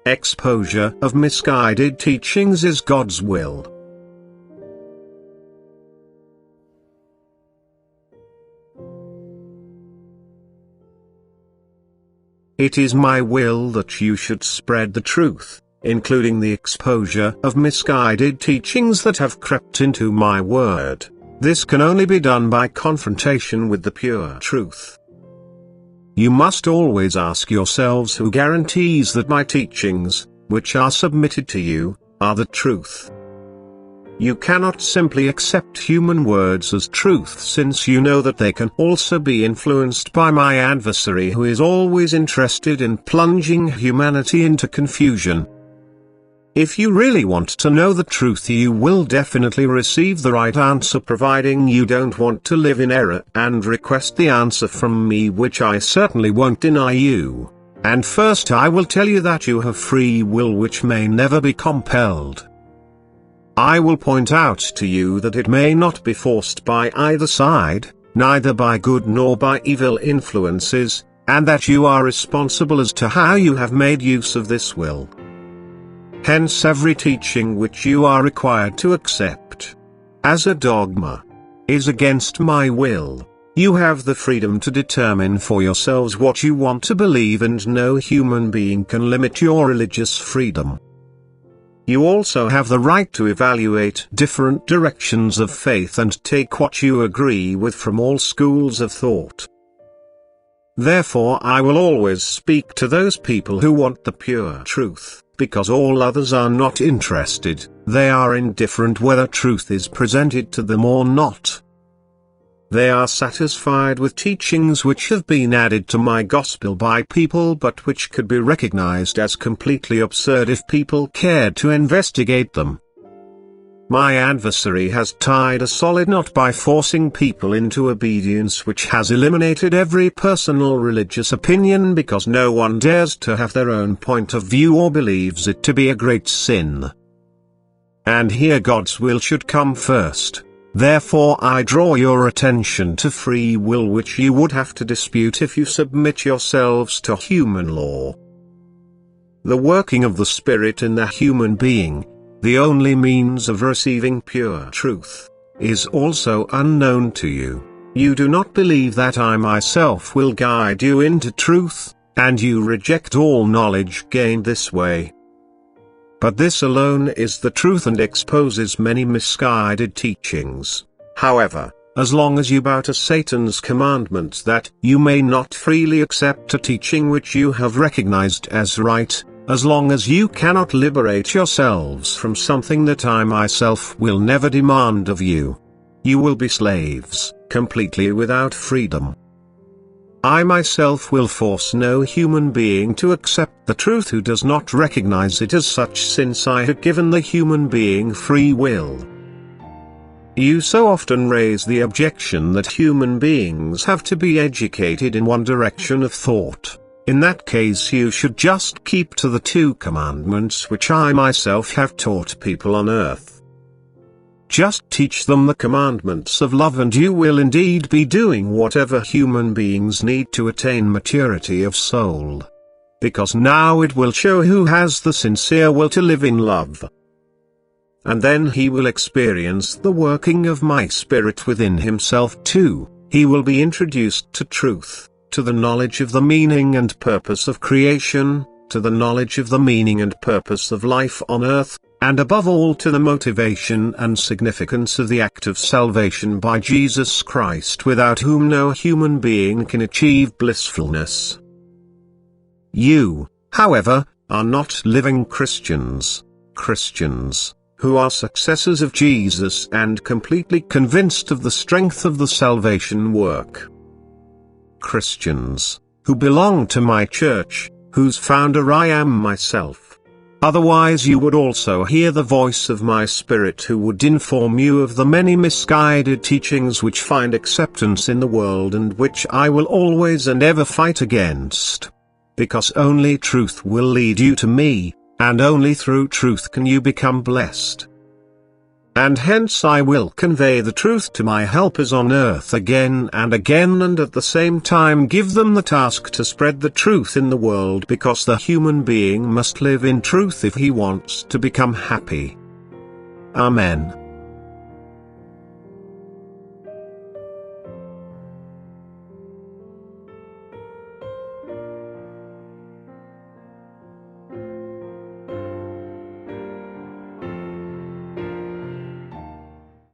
exposure of misguided teachings is God's will. It is my will that you should spread the truth, including the exposure of misguided teachings that have crept into my word. This can only be done by confrontation with the pure truth. You must always ask yourselves who guarantees that my teachings, which are submitted to you, are the truth. You cannot simply accept human words as truth, since you know that they can also be influenced by my adversary, who is always interested in plunging humanity into confusion. If you really want to know the truth, you will definitely receive the right answer, providing you don't want to live in error and request the answer from me, which I certainly won't deny you. And first I will tell you that you have free will which may never be compelled. I will point out to you that it may not be forced by either side, neither by good nor by evil influences, and that you are responsible as to how you have made use of this will. Hence every teaching which you are required to accept as a dogma is against my will. You have the freedom to determine for yourselves what you want to believe, and no human being can limit your religious freedom. You also have the right to evaluate different directions of faith and take what you agree with from all schools of thought. Therefore I will always speak to those people who want the pure truth, because all others are not interested. They are indifferent whether truth is presented to them or not. They are satisfied with teachings which have been added to my gospel by people, but which could be recognized as completely absurd if people cared to investigate them. My adversary has tied a solid knot by forcing people into obedience, which has eliminated every personal religious opinion, because no one dares to have their own point of view or believes it to be a great sin. And here God's will should come first. Therefore I draw your attention to free will, which you would have to dispute if you submit yourselves to human law. The working of the Spirit in the human being, the only means of receiving pure truth, is also unknown to you. You do not believe that I myself will guide you into truth, and you reject all knowledge gained this way. But this alone is the truth and exposes many misguided teachings. However, as long as you bow to Satan's commandment that you may not freely accept a teaching which you have recognized as right, as long as you cannot liberate yourselves from something that I myself will never demand of you, you will be slaves, completely without freedom. I myself will force no human being to accept the truth who does not recognize it as such, since I have given the human being free will. You so often raise the objection that human beings have to be educated in one direction of thought. In that case you should just keep to the 2 commandments which I myself have taught people on earth. Just teach them the commandments of love, and you will indeed be doing whatever human beings need to attain maturity of soul. Because now it will show who has the sincere will to live in love. And then he will experience the working of my Spirit within himself too. He will be introduced to truth, to the knowledge of the meaning and purpose of creation, to the knowledge of the meaning and purpose of life on earth, and above all to the motivation and significance of the act of salvation by Jesus Christ, without whom no human being can achieve blissfulness. You, however, are not living Christians, who are successors of Jesus and completely convinced of the strength of the salvation work. Christians, who belong to my church, whose founder I am myself. Otherwise you would also hear the voice of my Spirit, who would inform you of the many misguided teachings which find acceptance in the world and which I will always and ever fight against. Because only truth will lead you to me, and only through truth can you become blessed. And hence I will convey the truth to my helpers on earth again and again, and at the same time give them the task to spread the truth in the world, because the human being must live in truth if he wants to become happy. Amen.